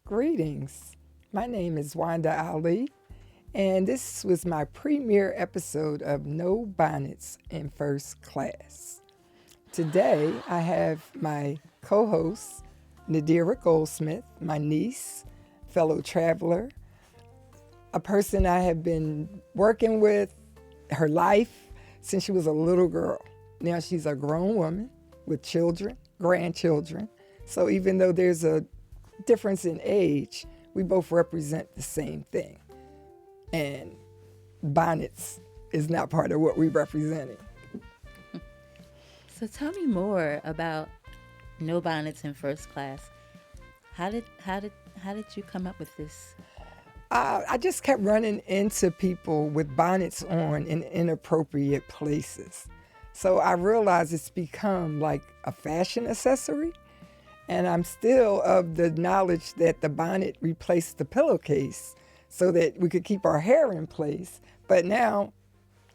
Greetings. My name is Wanda Ali, and this was my premiere episode of No Bonnets in First Class. Today, I have my co-host, Nadirah Goldsmith, my niece, fellow traveler, a person I have been working with her life since she was a little girl. Now she's a grown woman with children, grandchildren. So even though there's a difference in age, we both represent the same thing. And bonnets is not part of what we're representing. So tell me more about No Bonnets in First Class. How did you come up with this? I just kept running into people with bonnets on in inappropriate places. So I realized it's become like a fashion accessory. And I'm still of the knowledge that the bonnet replaced the pillowcase so that we could keep our hair in place. But now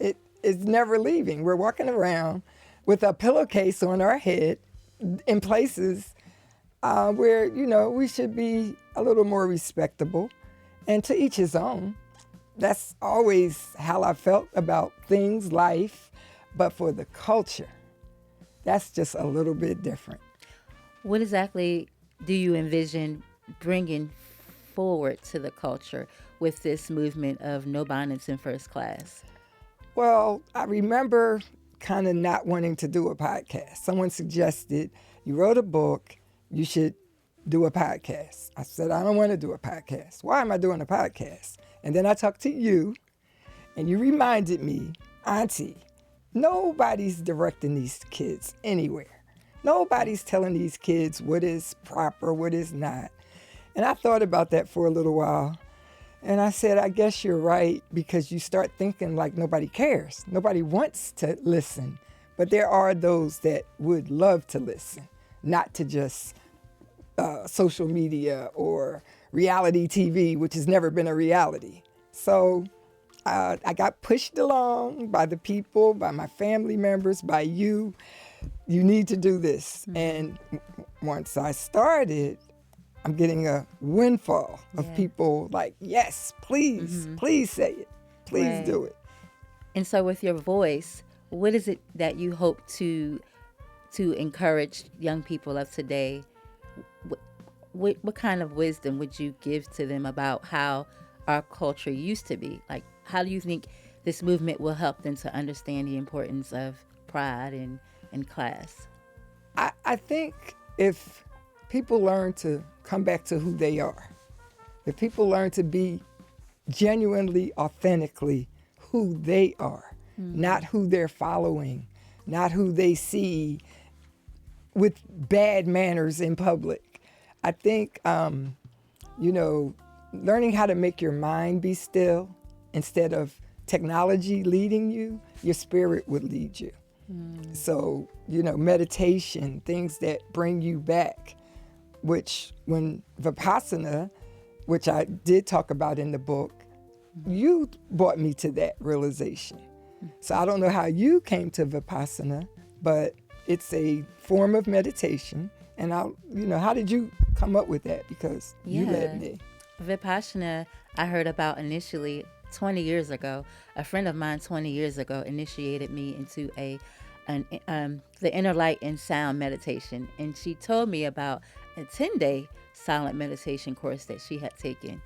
it is never leaving. We're walking around with a pillowcase on our head in places where, we should be a little more respectable. And to each his own. That's always how I felt about things, life. But for the culture, that's just a little bit different. What exactly do you envision bringing forward to the culture with this movement of No Bonnets in First Class? Well, I remember kind of not wanting to do a podcast. Someone suggested, you wrote a book, you should do a podcast. I said, I don't want to do a podcast. Why am I doing a podcast? And then I talked to you, and you reminded me, Auntie, nobody's directing these kids anywhere. Nobody's telling these kids what is proper, what is not. And I thought about that for a little while. And I said, I guess you're right, because you start thinking like nobody cares. Nobody wants to listen. But there are those that would love to listen, not to just social media or reality TV, which has never been a reality. So I got pushed along by the people, by my family members, by you. You need to do this. Mm-hmm. And once I started, I'm getting a windfall of people like, yes, please, please say it. Please do it. And so with your voice, what is it that you hope to encourage young people of today? What kind of wisdom would you give to them about how our culture used to be? Like, how do you think this movement will help them to understand the importance of pride and class? I think if people learn to come back to who they are, if people learn to be genuinely, authentically who they are, not who they're following, not who they see with bad manners in public. I think, learning how to make your mind be still instead of technology leading you, your spirit would lead you. So, meditation, things that bring you back, which when Vipassana, which I did talk about in the book, you brought me to that realization. So I don't know how you came to Vipassana, but it's a form of meditation. And how did you come up with that? Because you led me. Vipassana, I heard about initially 20 years ago. A friend of mine 20 years ago initiated me into the inner light and sound meditation. And she told me about a 10-day silent meditation course that she had taken.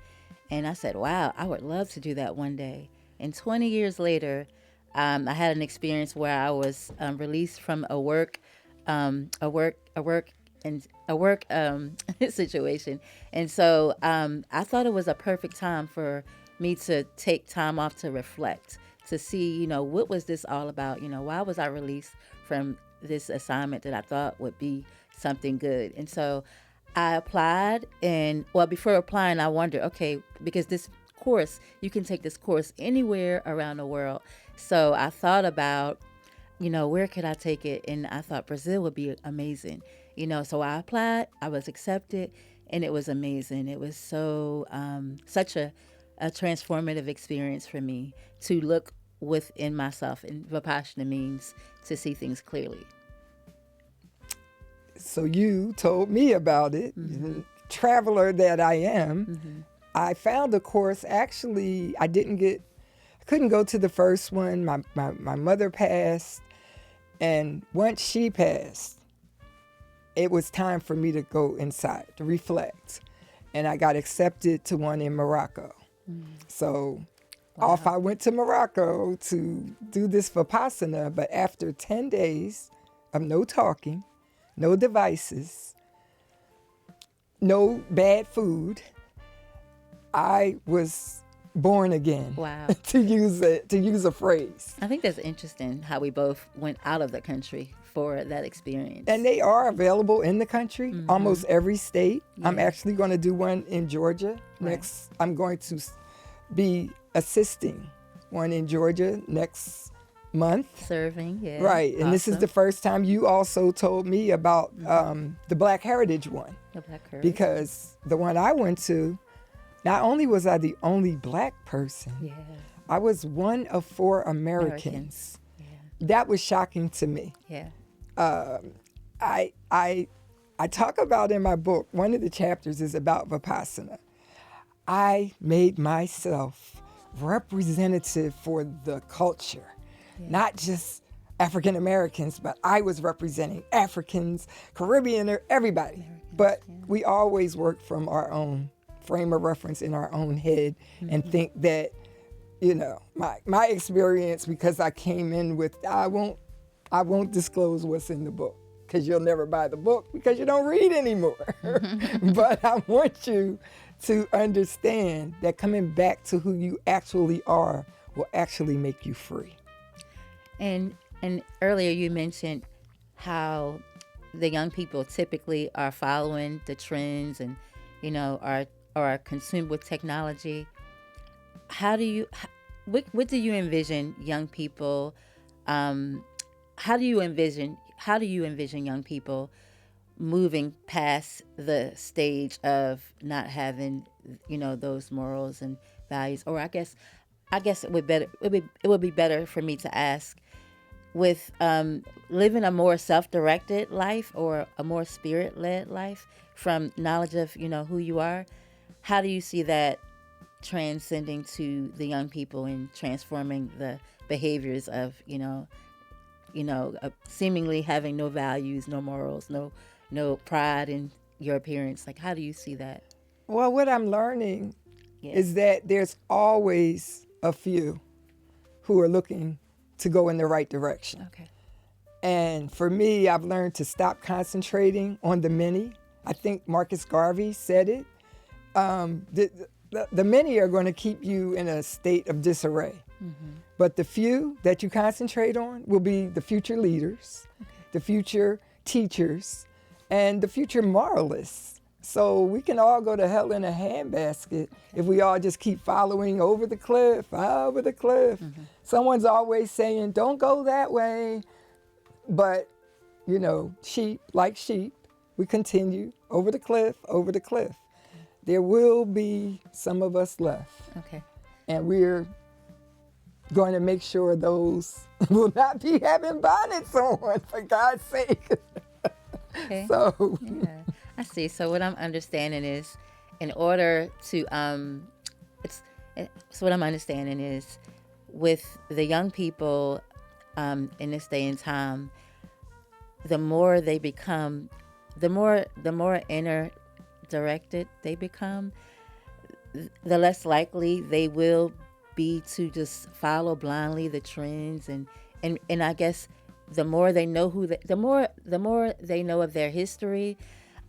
And I said, wow, I would love to do that one day. And 20 years later, I had an experience where I was released from a work situation. And so I thought it was a perfect time for me to take time off to reflect, to see, what was this all about? Why was I released from this assignment that I thought would be something good? And so I applied, and before applying, I wondered, okay, because this course, you can take this course anywhere around the world. So I thought about, where could I take it? And I thought Brazil would be amazing. So I applied, I was accepted, and it was amazing. It was so, such a transformative experience for me to look within myself. And Vipassana means to see things clearly. So you told me about it. Mm-hmm. traveler that I am, I found a course. Actually, I couldn't go to the first one. My mother passed, and once she passed, it was time for me to go inside to reflect, and I got accepted to one in Morocco. So off I went to Morocco to do this Vipassana, but after 10 days of no talking, no devices, no bad food, I was born again. Wow. to use a phrase. I think that's interesting how we both went out of the country for that experience. And they are available in the country, almost every state. Yeah. I'm actually going to do one in Georgia next. I'm going to be assisting one in Georgia next month. Serving, yeah. Right, and this is the first time you also told me about the Black Heritage one. The Black Heritage. Because the one I went to, not only was I the only Black person, Yeah. I was one of 4 Americans. Yeah. That was shocking to me. Yeah. I talk about in my book, one of the chapters is about Vipassana. I made myself representative for the culture, not just African Americans, but I was representing Africans, Caribbean, everybody. But we always work from our own frame of reference in our own head and think that, my experience, because I came in with, I won't disclose what's in the book, because you'll never buy the book because you don't read anymore. But I want you to understand that coming back to who you actually are will actually make you free. And earlier you mentioned how the young people typically are following the trends and, are consumed with technology. What do you envision young people? How do you envision young people moving past the stage of not having, those morals and values? Or I guess it would be better for me to ask, with living a more self-directed life or a more spirit-led life from knowledge of, who you are, how do you see that transcending to the young people and transforming the behaviors of, seemingly having no values, no morals, no pride in your appearance? Like, how do you see that? Well, what I'm learning is that there's always a few who are looking to go in the right direction. Okay. And for me, I've learned to stop concentrating on the many. I think Marcus Garvey said it. The many are going to keep you in a state of disarray. But the few that you concentrate on will be the future leaders, the future teachers, and the future moralists. So we can all go to hell in a handbasket if we all just keep following over the cliff. Someone's always saying, don't go that way. But, sheep like sheep, we continue over the cliff. There will be some of us left. Okay. And we're going to make sure those will not be having bonnets on, for God's sake. Okay. So, yeah, I see. So what I'm understanding is, in order to, what I'm understanding is, with the young people in this day and time, the more they become, the more inner directed they become, the less likely they will be to just follow blindly the trends, and I guess the more they know the more they know of their history,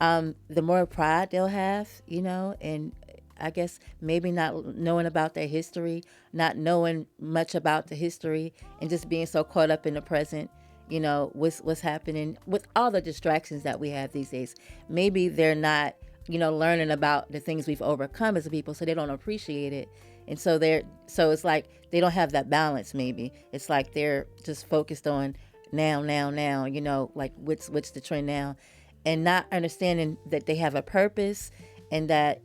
the more pride they'll have, and I guess maybe not knowing about their history, not knowing much about the history, and just being so caught up in the present, what's happening with all the distractions that we have these days. Maybe they're not, learning about the things we've overcome as a people, so they don't appreciate it. And so it's like they don't have that balance. Maybe it's like they're just focused on now, like what's the trend now, and not understanding that they have a purpose, and that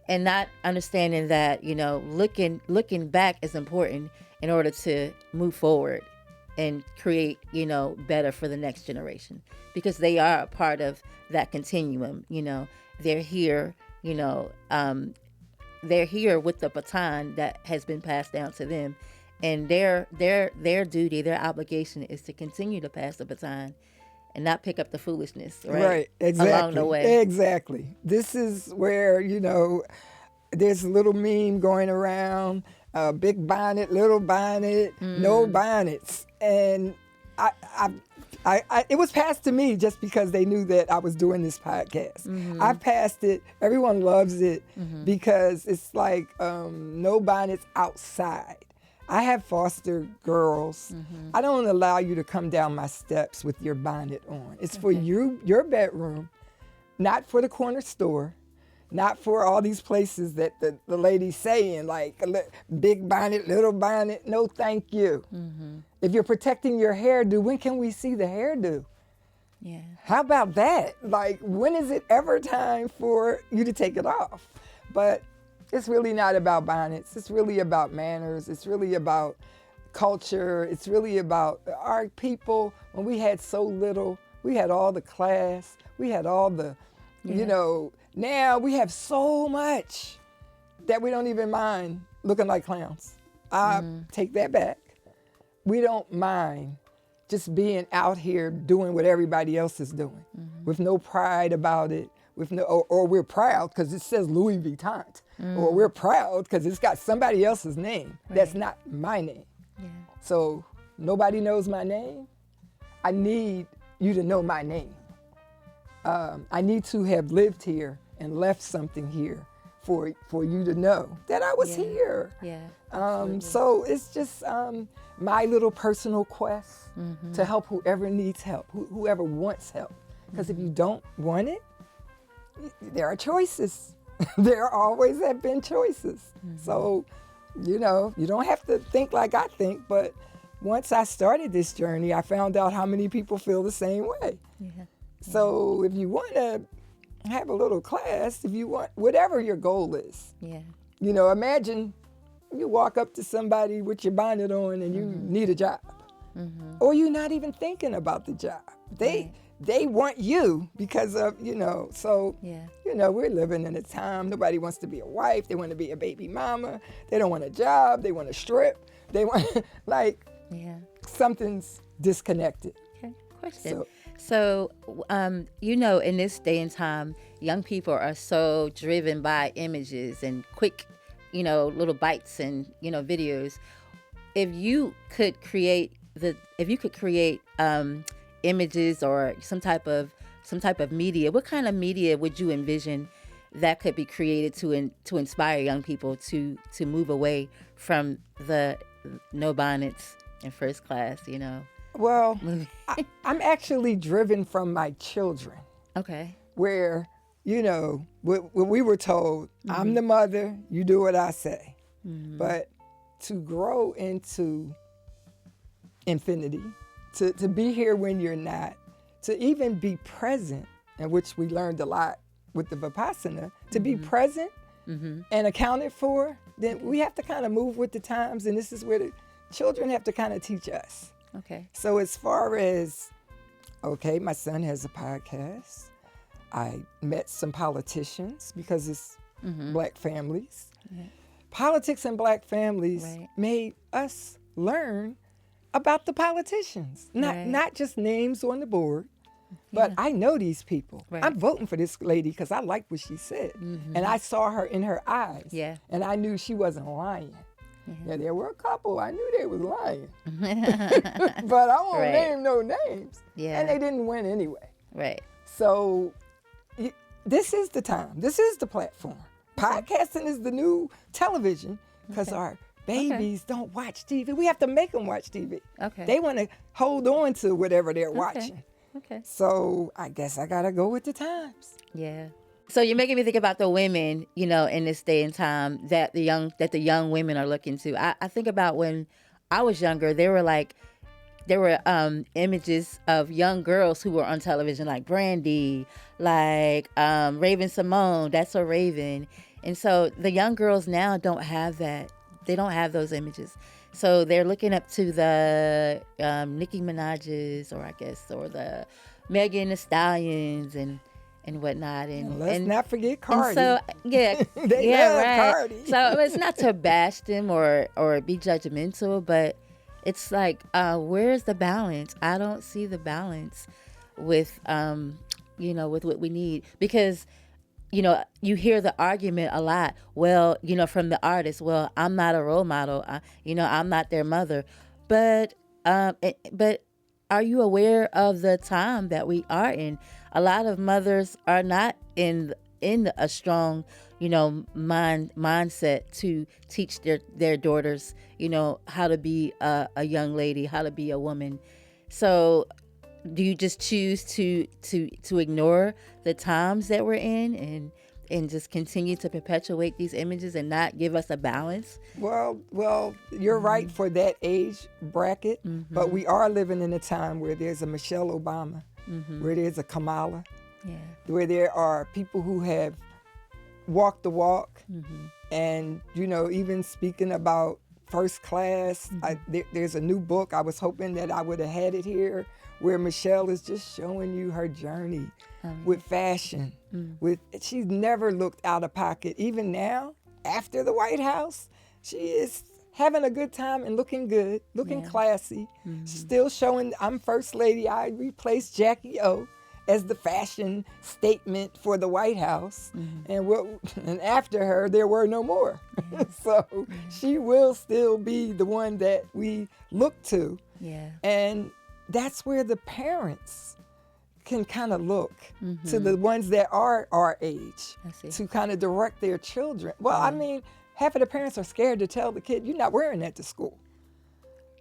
and not understanding that looking back is important in order to move forward and create better for the next generation, because they are a part of that continuum. They're here, they're here with the baton that has been passed down to them. And their duty, their obligation is to continue to pass the baton and not pick up the foolishness, right? Exactly. Along the way. Exactly. This is where, there's a little meme going around, big bonnet, little bonnet, no bonnets. And it was passed to me just because they knew that I was doing this podcast. I passed it. Everyone loves it because it's like no bonnets outside. I have foster girls. I don't allow you to come down my steps with your bonnet on. It's for your bedroom, not for the corner store, not for all these places that the lady's saying, like big bonnet, little bonnet. No, thank you. If you're protecting your hairdo, when can we see the hairdo? Yeah. How about that? Like, when is it ever time for you to take it off? But it's really not about bonnets. It's really about manners. It's really about culture. It's really about our people. When we had so little, we had all the class. We had all the, now we have so much that we don't even mind looking like clowns. I take that back. We don't mind just being out here doing what everybody else is doing with no pride about it. Or we're proud because it says Louis Vuitton, or we're proud because it's got somebody else's name that's not my name. Yeah. So nobody knows my name. I need you to know my name. I need to have lived here and left something here for you to know that I was here. Yeah. So it's just my little personal quest to help whoever needs help, whoever wants help. Because if you don't want it, there are choices. There always have been choices. So, you don't have to think like I think, but once I started this journey, I found out how many people feel the same way. Yeah. So if you want to have a little class, if you want, whatever your goal is, imagine you walk up to somebody with your bonnet on and you need a job, or you're not even thinking about the job. They want you because of, so, we're living in a time, nobody wants to be a wife. They want to be a baby mama. They don't want a job. They want to strip. They want, something's disconnected. Okay, question. So, in this day and time, young people are so driven by images and quick, little bites and, videos. If you could create images or some type of media, what kind of media would you envision that could be created to inspire young people to move away from the no bonnets in first class, Well, I'm actually driven from my children. Okay. Where, what we were told, I'm the mother, you do what I say. But to grow into infinity, to be here when you're not, to even be present, and which we learned a lot with the Vipassana, to be present and accounted for, then we have to kind of move with the times, and this is where the children have to kind of teach us. Okay. So as far as, my son has a podcast. I met some politicians because it's Black families. Yeah. Politics and Black families made us learn about the politicians, not just names on the board, but I know these people. Right. I'm voting for this lady because I like what she said, and I saw her in her eyes, and I knew she wasn't lying. Yeah, there were a couple I knew they was lying, but I won't name no names. Yeah, and they didn't win anyway. Right. So this is the time. This is the platform. Podcasting is the new television because our babies don't watch TV. We have to make them watch TV. Okay. They want to hold on to whatever they're watching. Okay. So I guess I gotta go with the times. Yeah. So you're making me think about the women, in this day and time that the young women are looking to. I think about when I was younger, there were images of young girls who were on television, like Brandy, like Raven Simone. That's a Raven. And so the young girls now don't have that. They don't have those images. So they're looking up to the Nicki Minaj's, or the Megan Thee Stallions, and and whatnot. And let's And not forget and Cardi. so yeah, They yeah, love right. Cardi. So it's not to bash them or be judgmental, but it's like, where's the balance? I don't see the balance with with what we need, because you hear the argument a lot. Well, from the artist. Well, I'm not a role model. I'm not their mother, but are you aware of the time that we are in? A lot of mothers are not in a strong, mindset to teach their daughters, how to be a young lady, how to be a woman. So do you just choose to ignore the times that we're in and just continue to perpetuate these images and not give us a balance? Well, you're right for that age bracket, but we are living in a time where there's a Michelle Obama, where there's a Kamala, Yeah. where there are people who have walked the walk, and even speaking about first class. There's a new book. I was hoping that I would have had it here, where Michelle is just showing you her journey with fashion. She's never looked out of pocket. Even now, after the White House, she is having a good time and looking good, looking classy. Still showing, I'm first lady. I replaced Jackie O as the fashion statement for the White House. And after her, there were no more. So she will still be the one that we look to. Yeah. And that's where the parents can kind of look to the ones that are our age to kind of direct their children. Well, I mean, half of the parents are scared to tell the kid, you're not wearing that to school.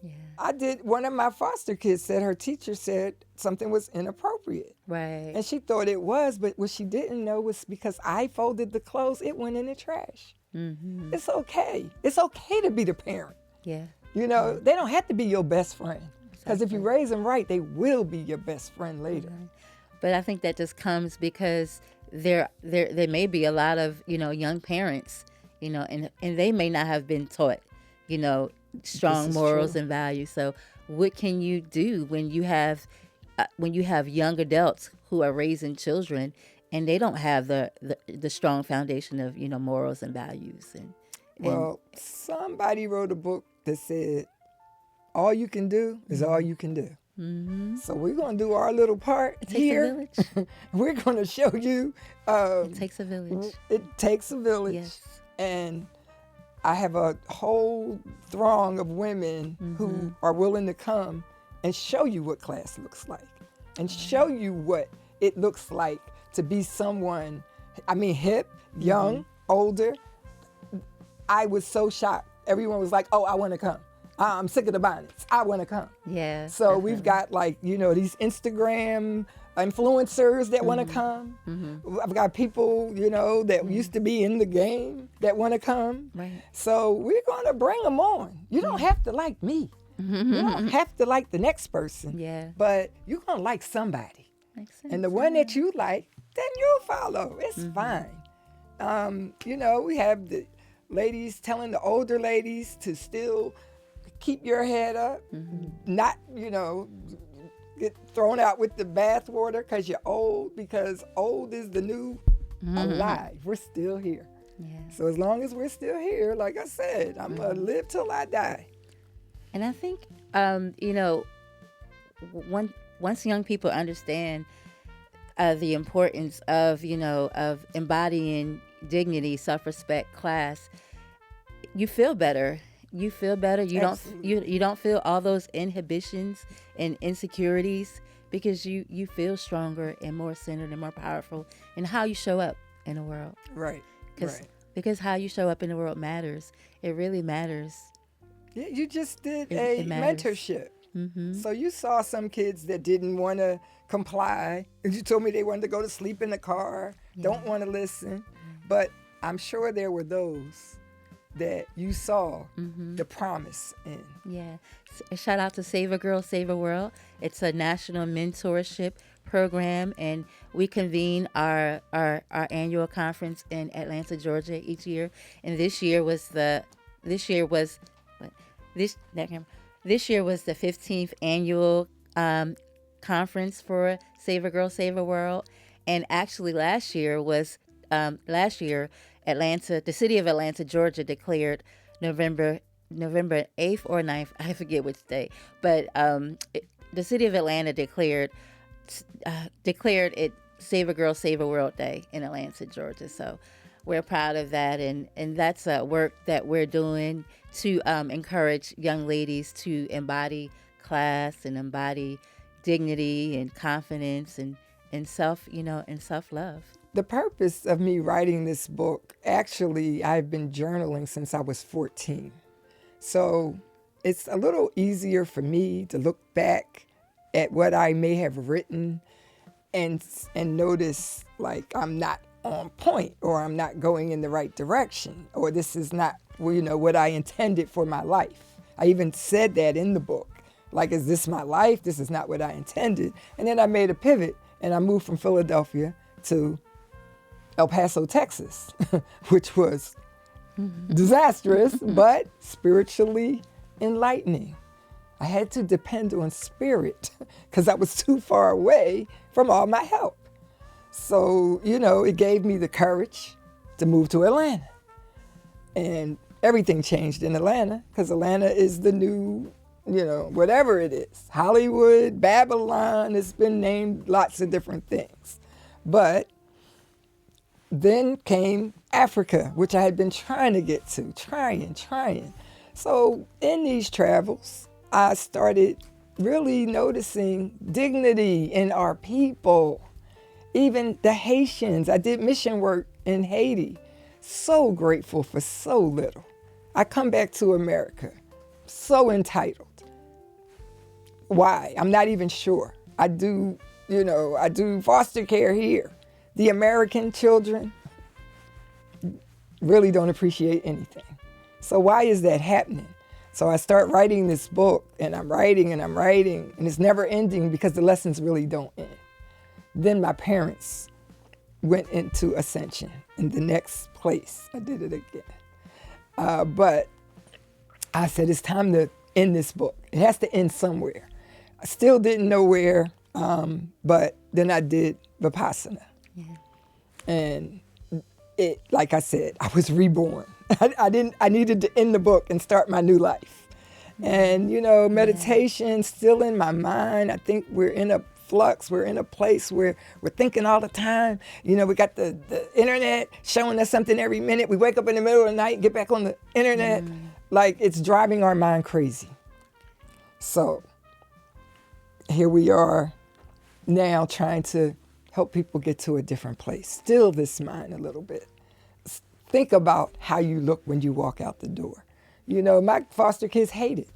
Yeah. One of my foster kids said her teacher said something was inappropriate. Right. And she thought it was, but what she didn't know was because I folded the clothes, it went in the trash. It's okay. It's okay to be the parent. Yeah. They don't have to be your best friend. Because if you raise them right, they will be your best friend later. But I think that just comes because there may be a lot of, young parents, and they may not have been taught, strong morals and values. So what can you do when you have young adults who are raising children and they don't have the strong foundation of, morals and values? Well, somebody wrote a book that said, all you can do is all you can do. So we're going to do our little part here. It takes a village. We're going to show you. It takes a village. It takes a village. Yes. And I have a whole throng of women who are willing to come and show you what class looks like and show you what it looks like to be someone, hip, young, older. I was so shocked. Everyone was like, oh, I want to come. I'm sick of the bonnets. I want to come. Yeah. So definitely. we've got these Instagram influencers that want to come. I've got people, that used to be in the game that want to come. Right. So we're going to bring them on. You don't have to like me. You don't have to like the next person. Yeah. But you're going to like somebody. Makes sense. And the one that you like, then you'll follow. It's fine. We have the ladies telling the older ladies to still keep your head up, not, get thrown out with the bathwater because you're old, because old is the new alive. We're still here. Yeah. So as long as we're still here, like I said, I'm going to live till I die. And I think, once young people understand the importance of, of embodying dignity, self-respect, class, you feel better. You feel better. You don't feel all those inhibitions and insecurities, because you feel stronger and more centered and more powerful in how you show up in the world. Right. Because how you show up in the world matters. It really matters. Yeah, you just did It matters. mentorship. So you saw some kids that didn't want to comply. And you told me they wanted to go to sleep in the car, don't want to listen. But I'm sure there were those that you saw the promise in. Yeah. Shout out to Save a Girl, Save a World. It's a national mentorship program, and we convene our annual conference in Atlanta, Georgia each year. And this year was the 15th annual conference for Save a Girl, Save a World. And actually, last year, the city of Atlanta, Georgia, declared November 8th or 9th, I forget which day, but the city of Atlanta declared it Save a Girl, Save a World Day in Atlanta, Georgia. So we're proud of that, and that's work that we're doing to encourage young ladies to embody class and embody dignity and confidence and self-love. The purpose of me writing this book, actually, I've been journaling since I was 14. So it's a little easier for me to look back at what I may have written and notice like I'm not on point, or I'm not going in the right direction, or this is not what I intended for my life. I even said that in the book. Like, is this my life? This is not what I intended. And then I made a pivot and I moved from Philadelphia to El Paso, Texas, which was disastrous, but spiritually enlightening. I had to depend on spirit because I was too far away from all my help. So, it gave me the courage to move to Atlanta. And everything changed in Atlanta because Atlanta is the new, whatever it is. Hollywood, Babylon, it's been named lots of different things. But then came Africa, which I had been trying to get to, trying. So in these travels, I started really noticing dignity in our people, even the Haitians. I did mission work in Haiti. So grateful for so little. I come back to America, so entitled. Why? I'm not even sure. I do foster care here. The American children really don't appreciate anything. So why is that happening? So I start writing this book, and I'm writing, and it's never ending because the lessons really don't end. Then my parents went into ascension in the next place. I did it again. But I said, it's time to end this book. It has to end somewhere. I still didn't know where, but then I did Vipassana. Yeah. And it, like I said, I was reborn. I needed to end the book and start my new life. And, meditation still in my mind. I think we're in a flux. We're in a place where we're thinking all the time. We got the internet showing us something every minute. We wake up in the middle of the night and get back on the internet. Like, it's driving our mind crazy. So here we are now trying to help people get to a different place. Still this mind a little bit. Think about how you look when you walk out the door. My foster kids hate it,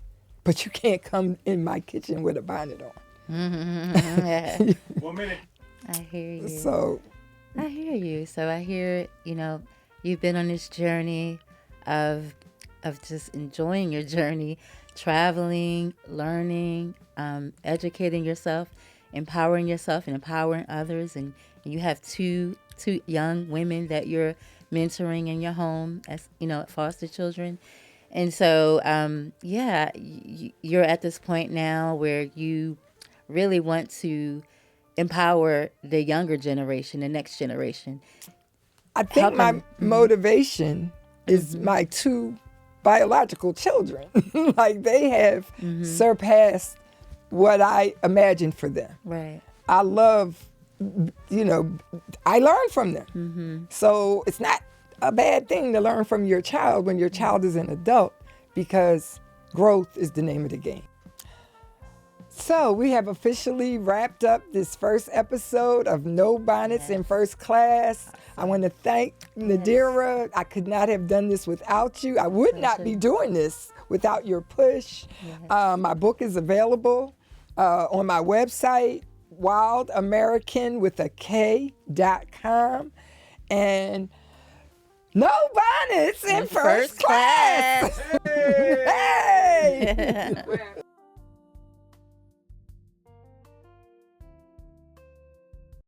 but you can't come in my kitchen with a bonnet on. 1 minute. I hear you. So I hear, you've been on this journey of just enjoying your journey, traveling, learning, educating yourself, empowering yourself and empowering others. And you have two young women that you're mentoring in your home as, foster children. And so, you're at this point now where you really want to empower the younger generation, the next generation. I think my motivation is my two biological children. Like, they have surpassed what I imagined for them. Right. I love, I learn from them. So it's not a bad thing to learn from your child when your child is an adult, because growth is the name of the game. So we have officially wrapped up this first episode of No Bonnets in First Class. I want to thank Nadirah. I could not have done this without you. I would not be doing this without your push. My book is available on my website, wildamerican.com. And No Bonnets in First Class. Hey! Hey!